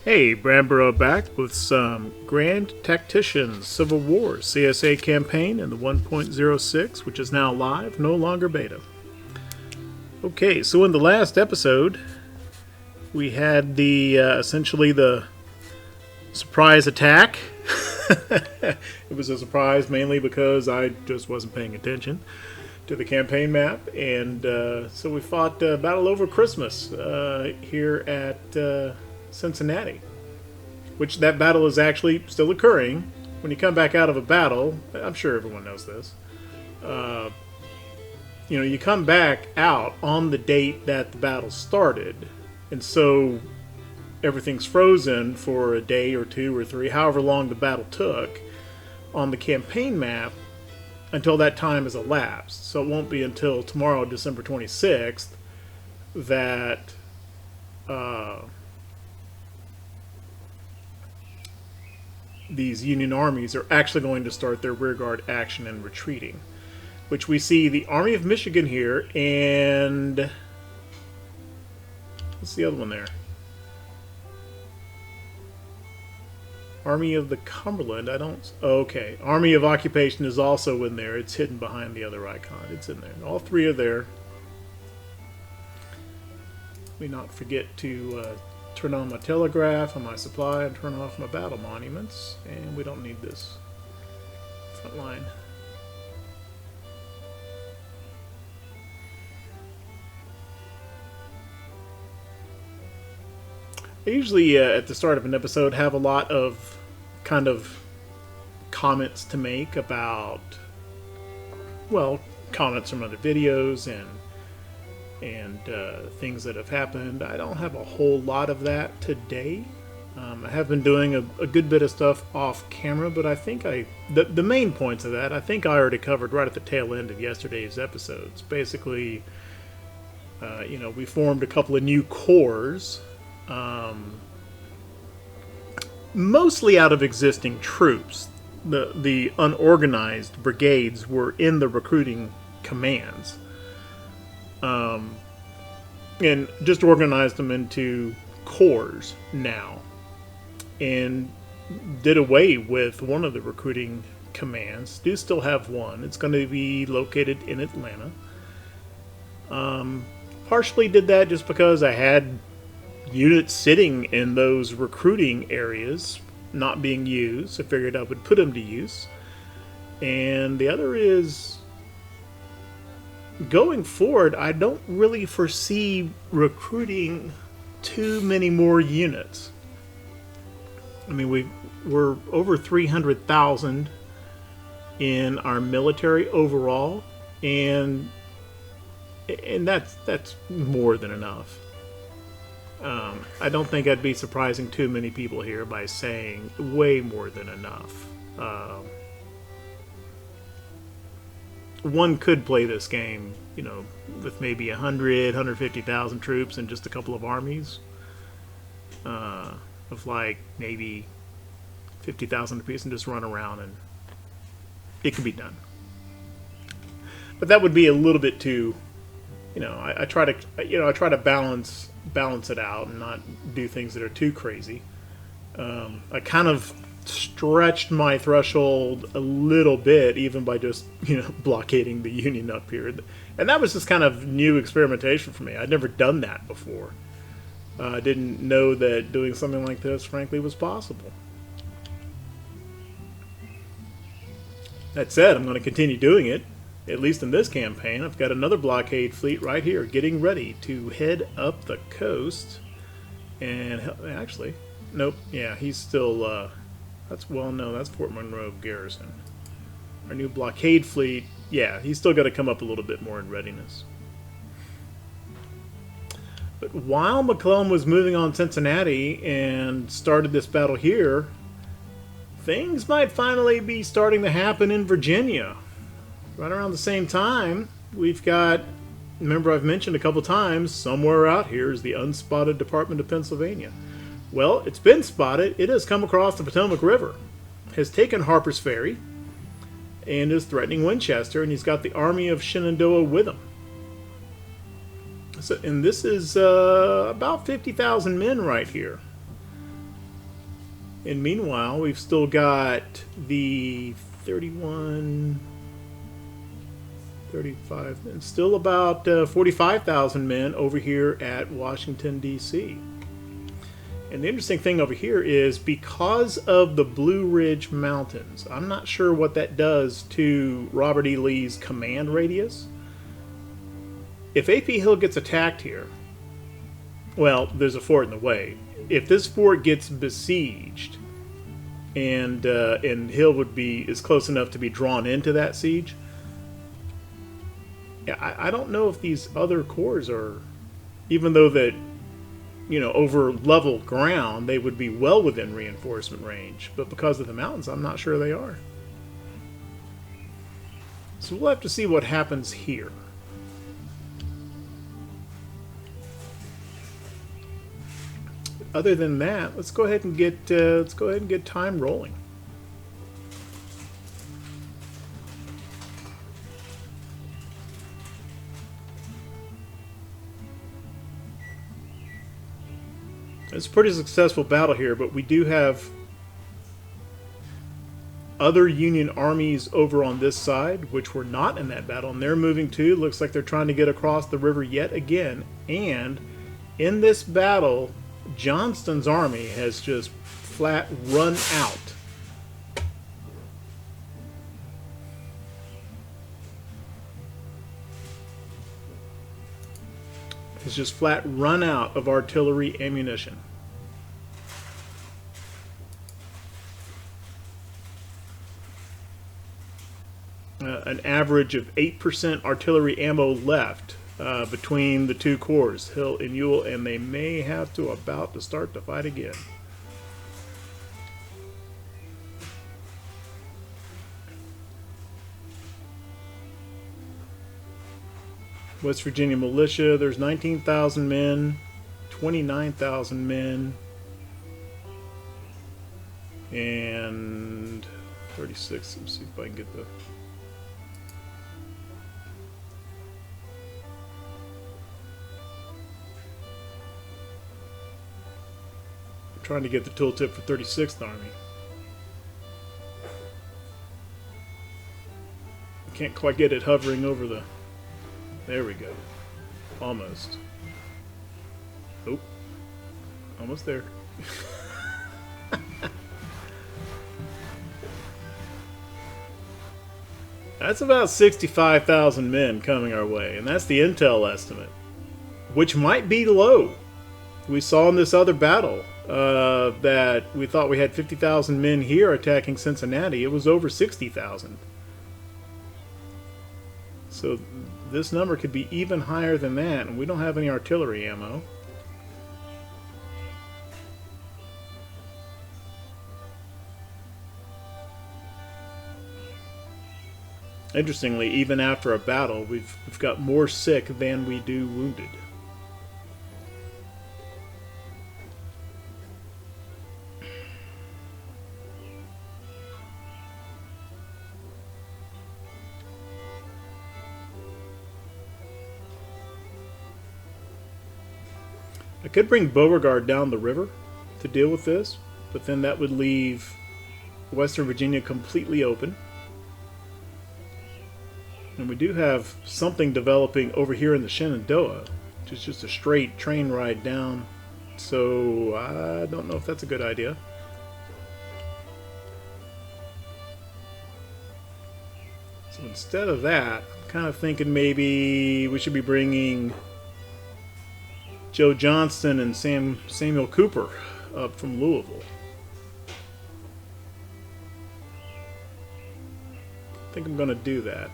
Hey, Bramborough back with some Grand Tacticians Civil War CSA campaign in the 1.06, which is now live, no longer beta. Okay, so in the last episode, we had the essentially the surprise attack. It was a surprise mainly because I just wasn't paying attention to the campaign map, and so we fought Battle Over Christmas here at Cincinnati, which that battle is actually still occurring. When you come back out of a battle, I'm sure everyone knows this, you come back out on the date that the battle started, and so everything's frozen for a day or two or three, however long the battle took, on the campaign map until that time has elapsed. So it won't be until tomorrow, December 26th, that these Union armies are actually going to start their rearguard action and retreating. Which we see the Army of Michigan here, and what's the other one there? Army of the Cumberland. I don't. Okay. Army of Occupation is also in there. It's hidden behind the other icon. It's in there. All three are there. Let me not forget to turn on my telegraph on my supply and turn off my battle monuments. And we don't need this front line. I usually, at the start of an episode, have a lot of kind of comments to make about, well, comments from other videos and things that have happened. I don't have a whole lot of that today. I have been doing a good bit of stuff off camera, but I think the main points of that I think I already covered right at the tail end of yesterday's episodes. Basically, we formed a couple of new corps. Mostly out of existing troops. The unorganized brigades were in the recruiting commands, and just organized them into corps now, and did away with one of the recruiting commands. Do still have one. It's going to be located in Atlanta. Partially did that just because I had units sitting in those recruiting areas not being used. I figured I would put them to use. And the other is, going forward, I don't really foresee recruiting too many more units. I mean, we're over 300,000 in our military overall, and that's more than enough. I don't think I'd be surprising too many people here by saying way more than enough. One could play this game, with maybe 100, 150,000 troops and just a couple of armies. Of like maybe 50,000 apiece and just run around, and it could be done. But that would be a little bit too, I try to balance it out and not do things that are too crazy. I kind of stretched my threshold a little bit, even by just blockading the Union up here, and that was just kind of new experimentation for me. I'd never done that before. I didn't know that doing something like this, frankly, was possible. That said, I'm going to continue doing it. At least in this campaign. I've got another blockade fleet right here getting ready to head up the coast. And actually, nope, yeah, he's still, that's Fort Monroe Garrison. Our new blockade fleet, yeah, he's still got to come up a little bit more in readiness. But while McClellan was moving on Cincinnati and started this battle here, things might finally be starting to happen in Virginia. Right around the same time, we've got, remember I've mentioned a couple times, somewhere out here is the unspotted Department of Pennsylvania. Well, it's been spotted. It has come across the Potomac River, has taken Harper's Ferry, and is threatening Winchester, and he's got the Army of Shenandoah with him. So, and this is about 50,000 men right here. And meanwhile, we've still got the 31, 35, and still about 45,000 men over here at Washington, D.C. And the interesting thing over here is because of the Blue Ridge Mountains, I'm not sure what that does to Robert E. Lee's command radius. If A.P. Hill gets attacked here, well, there's a fort in the way. If this fort gets besieged, and Hill is close enough to be drawn into that siege, I don't know if these other corps are, even though that, over level ground, they would be well within reinforcement range. But because of the mountains, I'm not sure they are. So we'll have to see what happens here. Other than that, let's go ahead and get time rolling. It's a pretty successful battle here, but we do have other Union armies over on this side, which were not in that battle, and they're moving too. Looks like they're trying to get across the river yet again. And in this battle, Johnston's army has just flat run out. Has just flat run out of artillery ammunition. An average of 8% artillery ammo left between the two corps, Hill and Ewell, and they may have to about to start the fight again. West Virginia militia, there's 19,000 men, 29,000 men, and 36. Let's see if I can get the... I'm trying to get the tooltip for 36th Army. I can't quite get it hovering over the... There we go. Almost. Oh. Almost there. That's about 65,000 men coming our way, and that's the intel estimate, which might be low. We saw in this other battle that we thought we had 50,000 men here attacking Cincinnati. It was over 60,000. So this number could be even higher than that, and we don't have any artillery ammo. Interestingly, even after a battle, we've got more sick than we do wounded. I could bring Beauregard down the river to deal with this, but then that would leave Western Virginia completely open. And we do have something developing over here in the Shenandoah, which is just a straight train ride down. So I don't know if that's a good idea. So instead of that, I'm kind of thinking maybe we should be bringing Joe Johnston and Samuel Cooper up from Louisville. I think I'm going to do that.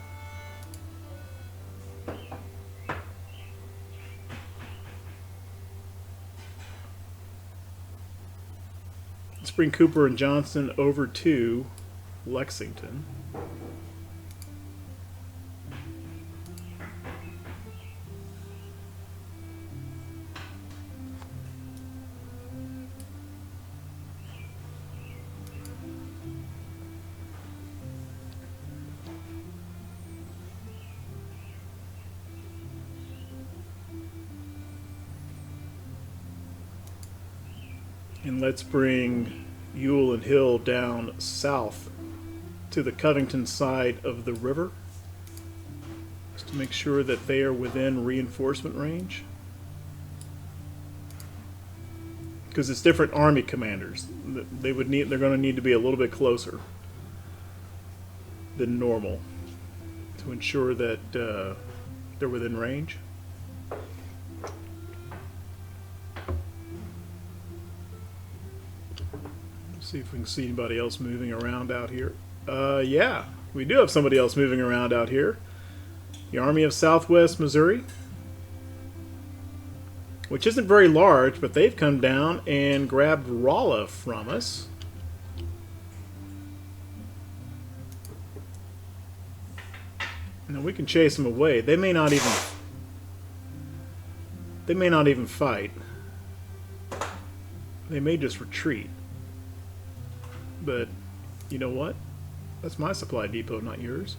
Let's bring Cooper and Johnston over to Lexington. And let's bring Ewell and Hill down south to the Covington side of the river, just to make sure that they are within reinforcement range. Because it's different army commanders. They're going to need to be a little bit closer than normal to ensure that they're within range. Let's see if we can see anybody else moving around out here. Yeah, we do have somebody else moving around out here. The Army of Southwest Missouri, which isn't very large, but they've come down and grabbed Rolla from us. Now we can chase them away. They may not even fight. They may just retreat. But you know what? That's my supply depot, not yours.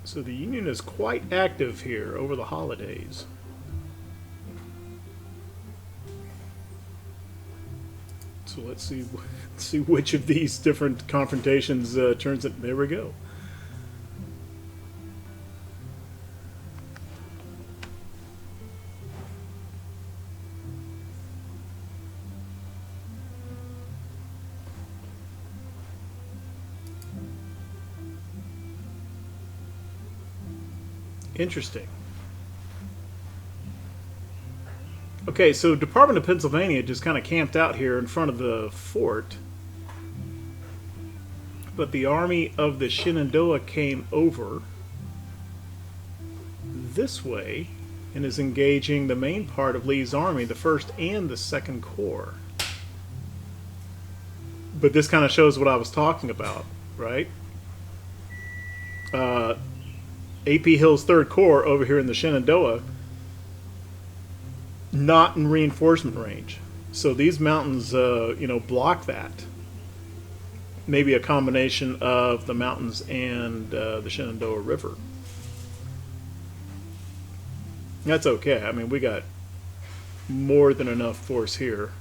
So the Union is quite active here over the holidays. So let's see which of these different confrontations turns it. There we go. Interesting. Okay, so Department of Pennsylvania just kind of camped out here in front of the fort. But the Army of the Shenandoah came over this way and is engaging the main part of Lee's army, the 1st and the 2nd Corps. But this kind of shows what I was talking about, right? A.P. Hill's 3rd Corps over here in the Shenandoah, not in reinforcement range. So these mountains, block that. Maybe a combination of the mountains and the Shenandoah River. That's okay. I mean, we got more than enough force here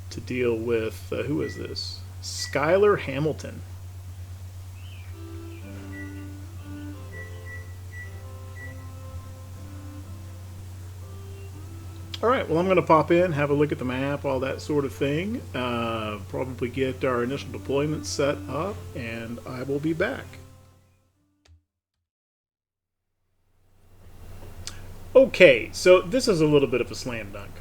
to deal with, who is this? Schuyler Hamilton. Alright, well I'm going to pop in, have a look at the map, all that sort of thing. Probably get our initial deployment set up, and I will be back. Okay, so this is a little bit of a slam dunk.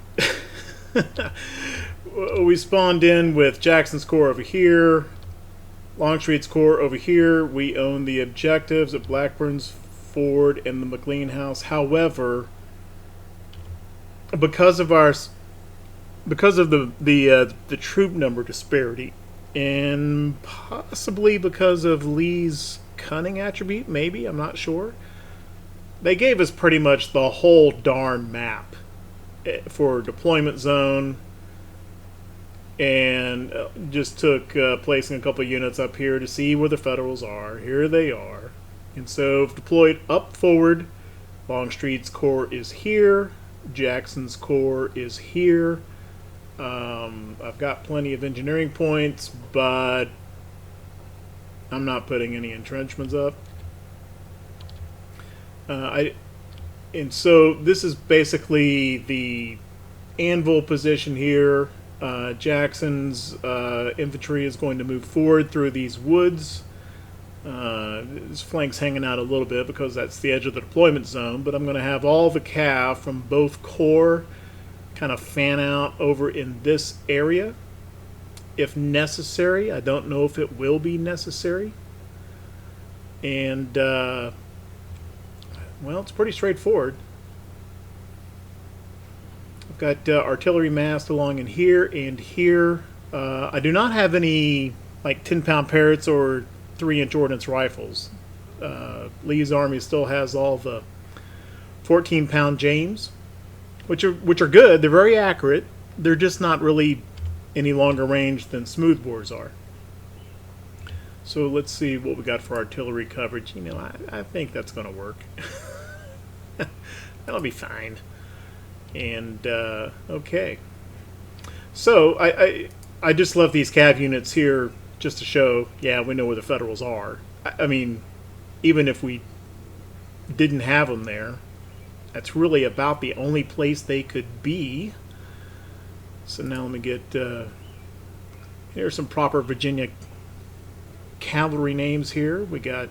We spawned in with Jackson's Corps over here, Longstreet's Corps over here. We own the objectives at Blackburn's Ford and the McLean House. However, because of the troop number disparity, and possibly because of Lee's cunning attribute, maybe, I'm not sure, they gave us pretty much the whole darn map for deployment zone, and just took placing a couple units up here to see where the Federals are. Here they are. And so deployed up forward. Longstreet's Corps is here. Jackson's Corps is here. I've got plenty of engineering points, but I'm not putting any entrenchments up. And so this is basically the anvil position here. Jackson's infantry is going to move forward through these woods. His flank's hanging out a little bit because that's the edge of the deployment zone, but I'm going to have all the cav from both corps kind of fan out over in this area if necessary. I don't know if it will be necessary. And, well, it's pretty straightforward. I've got artillery massed along in here and here. I do not have any, like, 10-pound Parrots or 3-inch ordnance rifles. Lee's army still has all the 14-pound James, which are good. They're very accurate. They're just not really any longer range than smoothbores are. So let's see what we got for artillery coverage. You know, I think that's going to work. That'll be fine. And okay. So I just left these cav units here just to show, yeah, we know where the Federals are. I mean, even if we didn't have them there, that's really about the only place they could be. So now let me get, here's some proper Virginia cavalry names here. We got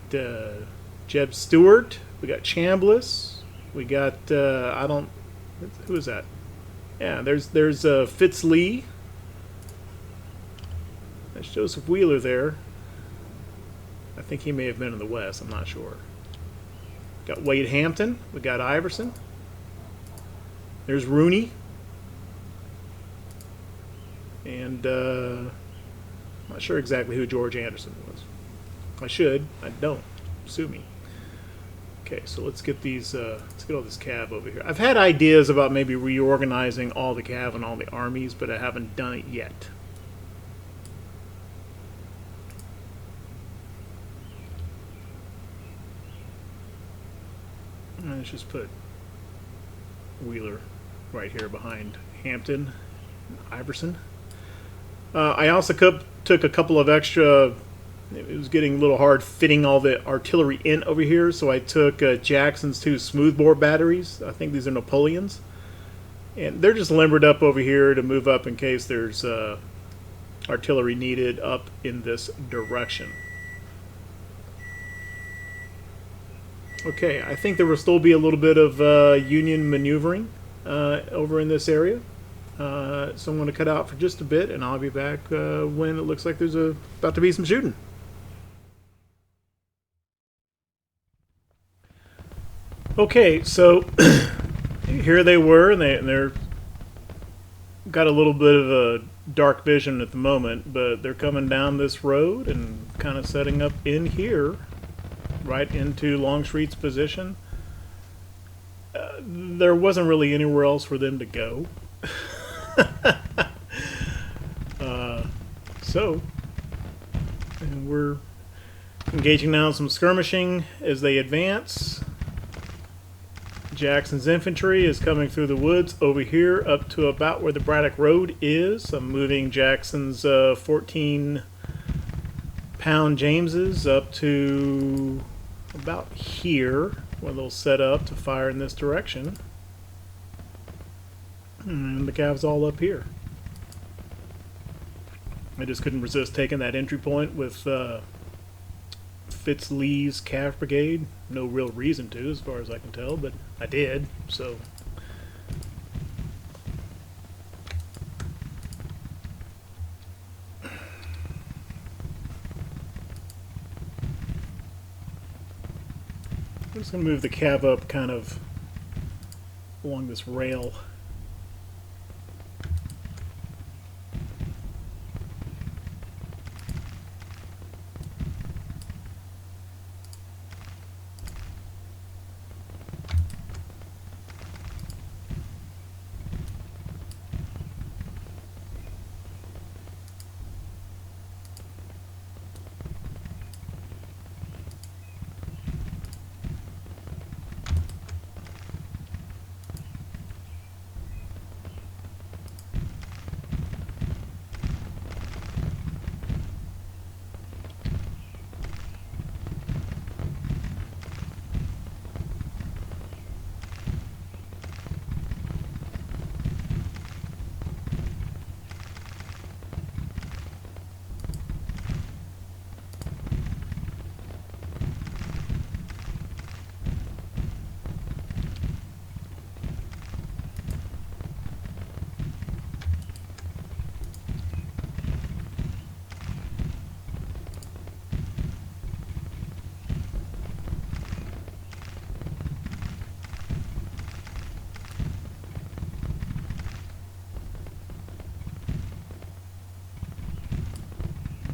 Jeb Stewart, we got Chambliss, we got, I don't, who is that? Yeah, there's Fitz Lee. There's Joseph Wheeler there. I think he may have been in the West, I'm not sure. Got Wade Hampton, we got Iverson. There's Rooney. And I'm not sure exactly who George Anderson was. I should. I don't. Sue me. Okay, so let's get these. Let's get all this cav over here. I've had ideas about maybe reorganizing all the cav and all the armies, but I haven't done it yet. And let's just put Wheeler right here behind Hampton and Iverson. I also took a couple of extra. It was getting a little hard fitting all the artillery in over here, so I took Jackson's 2 smoothbore batteries. I think these are Napoleons. And they're just limbered up over here to move up in case there's artillery needed up in this direction. Okay, I think there will still be a little bit of Union maneuvering over in this area. So I'm going to cut out for just a bit, and I'll be back when it looks like there's about to be some shooting. Okay, so here they were, and they're got a little bit of a dark vision at the moment, but they're coming down this road and kind of setting up in here, right into Longstreet's position. There wasn't really anywhere else for them to go. And we're engaging now in some skirmishing as they advance. Jackson's infantry is coming through the woods over here up to about where the Braddock Road is. I'm moving Jackson's 14-pound Jameses up to about here, where they'll set up to fire in this direction. And the cav's all up here. I just couldn't resist taking that entry point with Fitz Lee's Cav Brigade. No real reason to, as far as I can tell, but I did, so. I'm just going to move the cav up kind of along this rail.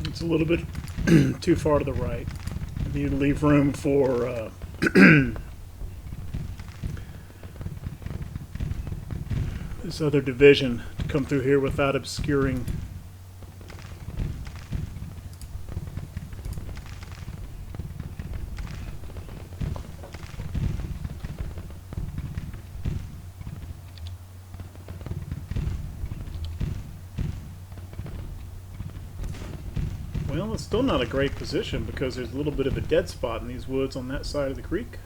It's a little bit too far to the right. I need to leave room for this other division to come through here without obscuring Well, it's still not a great position because there's a little bit of a dead spot in these woods on that side of the creek.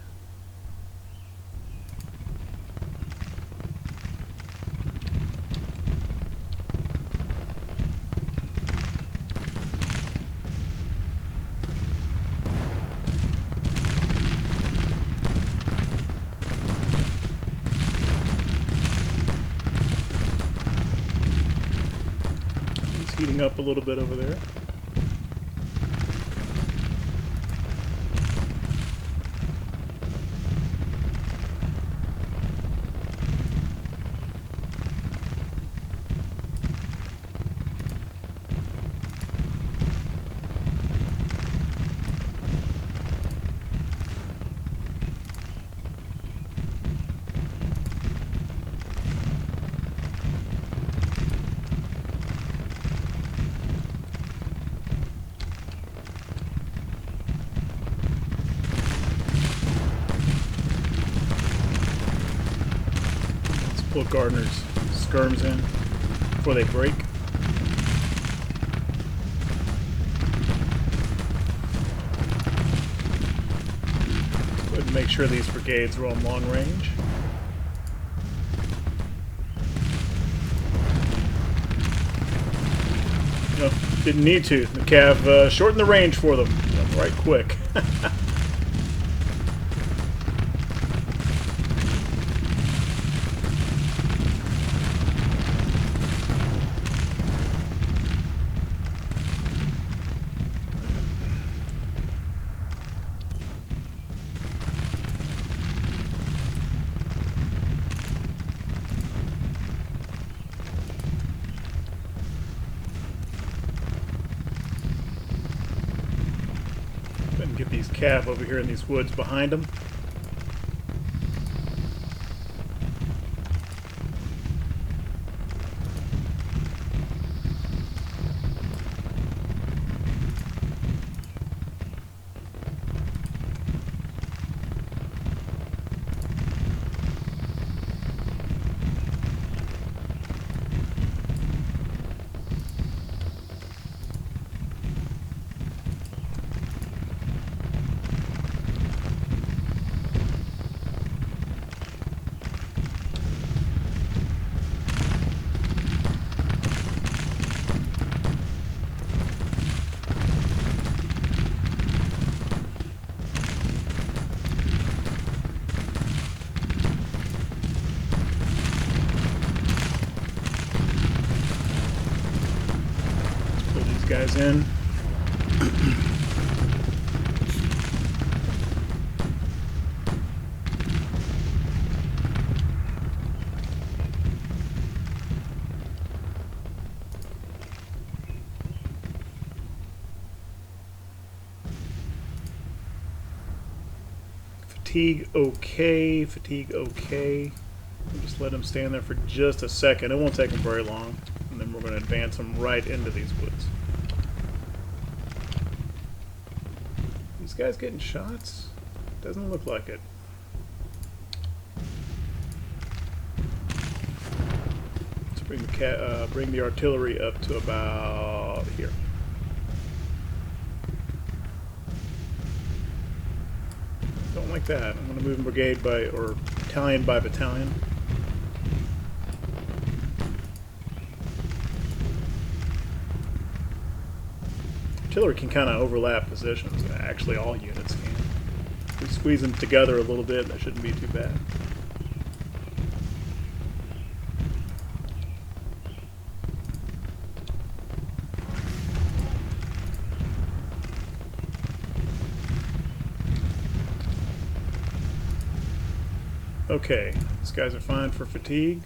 It's heating up a little bit over there. Put Gardner's skirms in before they break. Go ahead and make sure these brigades are on long range. No, didn't need to. The Cav shortened the range for them right quick. Get these Cav over here in these woods behind them. Guys in. Fatigue okay, fatigue okay. We'll just let them stand there for just a second. It won't take them very long. And then we're going to advance them right into these woods. These guys getting shots? Doesn't look like it. Let's bring the artillery up to about here. Don't like that. I'm going to move brigade by, or battalion by battalion. Artillery can kind of overlap positions. Actually, all units can. If we squeeze them together a little bit, that shouldn't be too bad. Okay, these guys are fine for fatigue.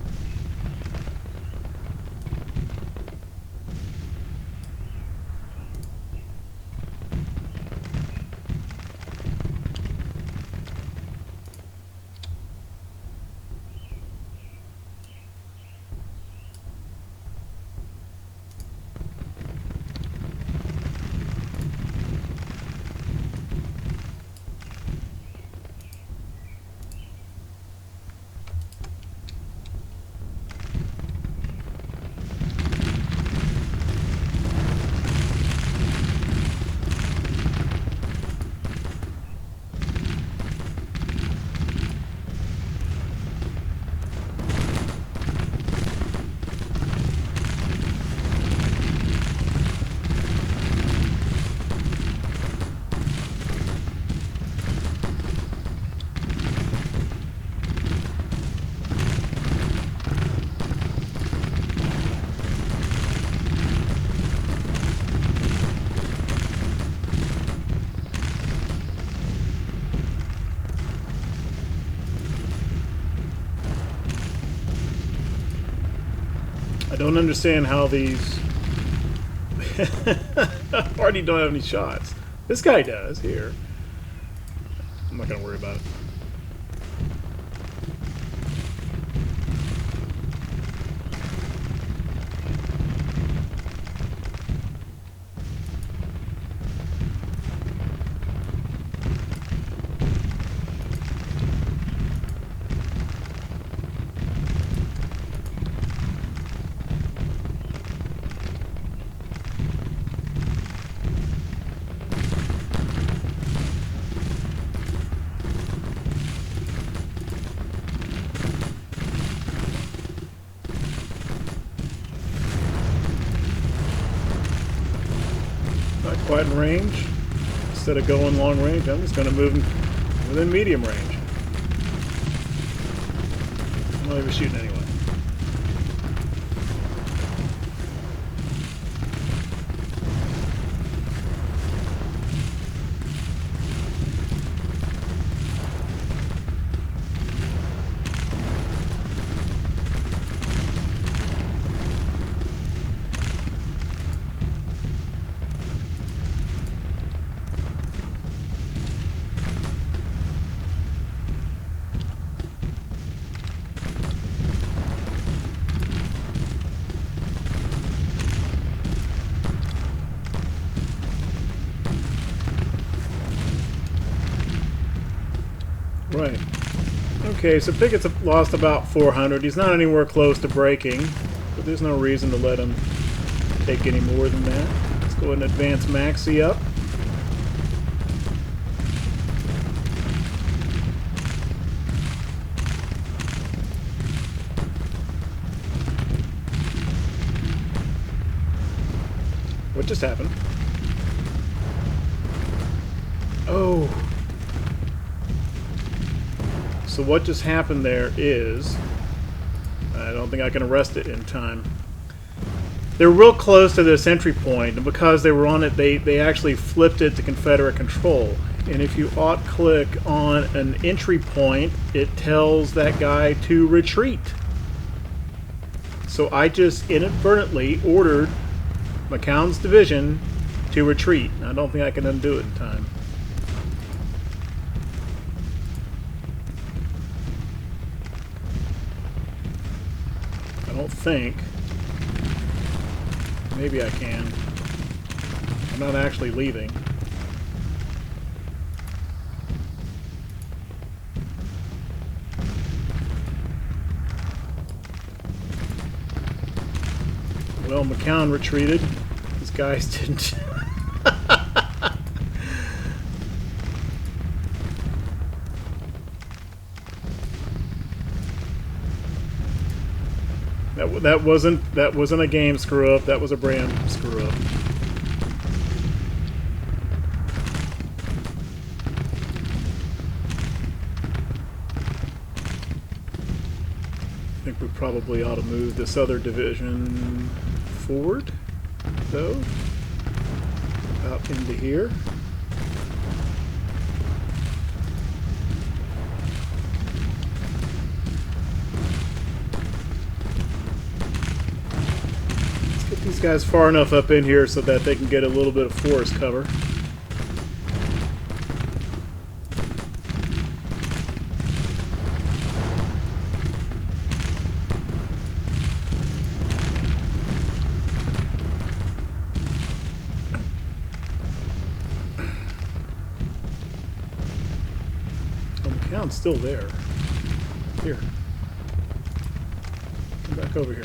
don't understand how these already don't have any shots. This guy does here. I'm not gonna worry about it. Not quite in range. Instead of going long range, I'm just going to move him within medium range. I'm not even shooting anyway. Right. Okay, so Pickett's lost about 400. He's not anywhere close to breaking, but there's no reason to let him take any more than that. Let's go ahead and advance Maxie up. What just happened? Oh. So what just happened there is, I don't think I can arrest it in time. They're real close to this entry point, and because they were on it, they actually flipped it to Confederate control. And if you click on an entry point, it tells that guy to retreat. So I just inadvertently ordered McCown's division to retreat. I don't think I can undo it in time. I don't think. Maybe I can. I'm not actually leaving. Well, McCown retreated. These guys didn't. That wasn't a game screw up. That was a brand screw up. I think we probably ought to move this other division forward, though, out into here. These guys far enough up in here so that they can get a little bit of forest cover. Oh, McCown's still there. Here. Come back over here.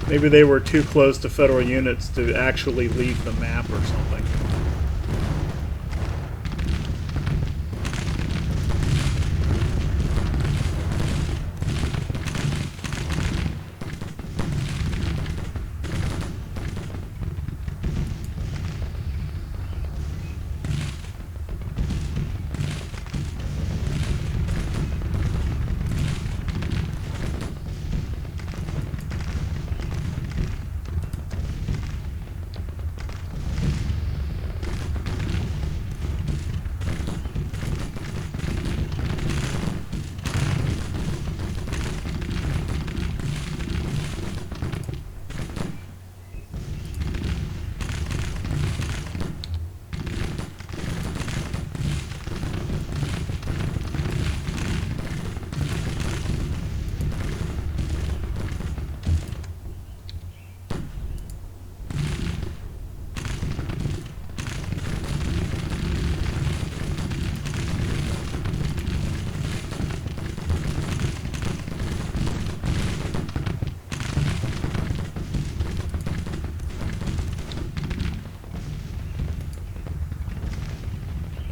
Maybe they were too close to federal units to actually leave the map or something.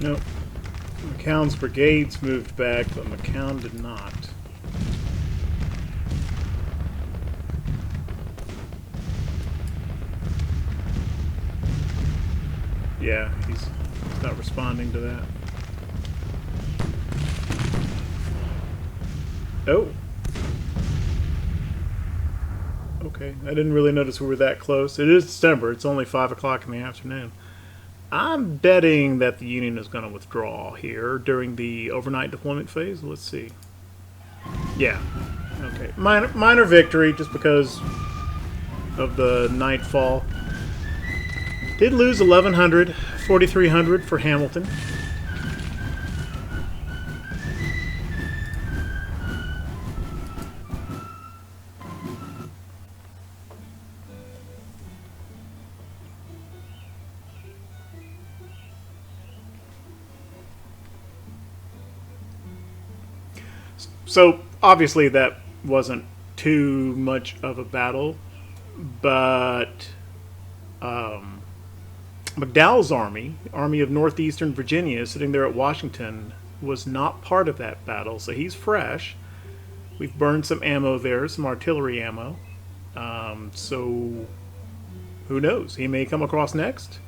Nope. McCown's brigades moved back, but McCown did not. Yeah, he's not responding to that. Oh. Okay, I didn't really notice we were that close. It is December. It's only 5 o'clock in the afternoon. I'm betting that the Union is going to withdraw here during the overnight deployment phase. Let's see. Yeah. Okay. Minor victory just because of the nightfall. Did lose 1,100, 4,300 for Hamilton. So obviously that wasn't too much of a battle, but McDowell's army, Army of Northeastern Virginia, sitting there at Washington, was not part of that battle, so he's fresh. We've burned some ammo there, some artillery ammo. So who knows? He may come across next.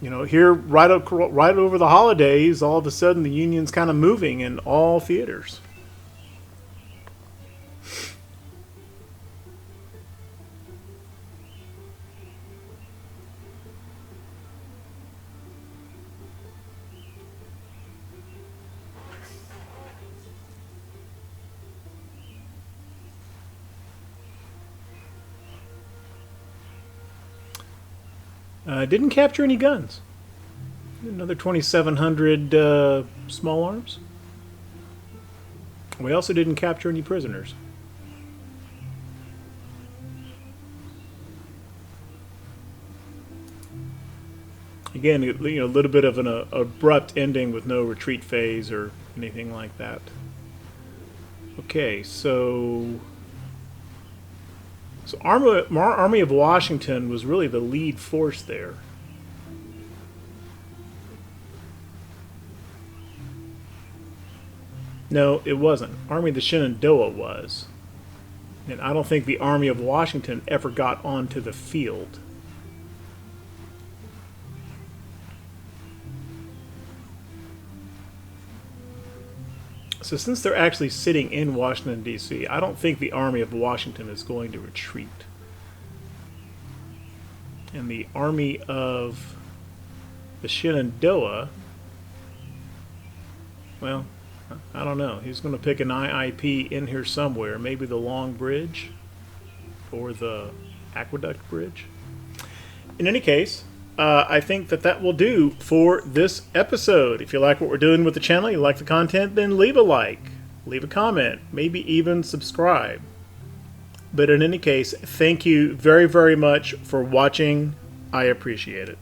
You know, here right over the holidays, all of a sudden the Union's kind of moving in all theaters. Didn't capture any guns. Another 2,700 small arms. We also didn't capture any prisoners. Again, you know, a little bit of an abrupt ending with no retreat phase or anything like that. Okay, so Army of Washington was really the lead force there. No, it wasn't. Army of the Shenandoah was. And I don't think the Army of Washington ever got onto the field. So since they're actually sitting in Washington, D.C., I don't think the Army of Washington is going to retreat. And the Army of the Shenandoah, well, I don't know. He's going to pick an IIP in here somewhere. Maybe the Long Bridge or the Aqueduct Bridge. In any case, I think that will do for this episode. If you like what we're doing with the channel, you like the content, then leave a like, leave a comment, maybe even subscribe. But in any case, thank you very, very much for watching. I appreciate it.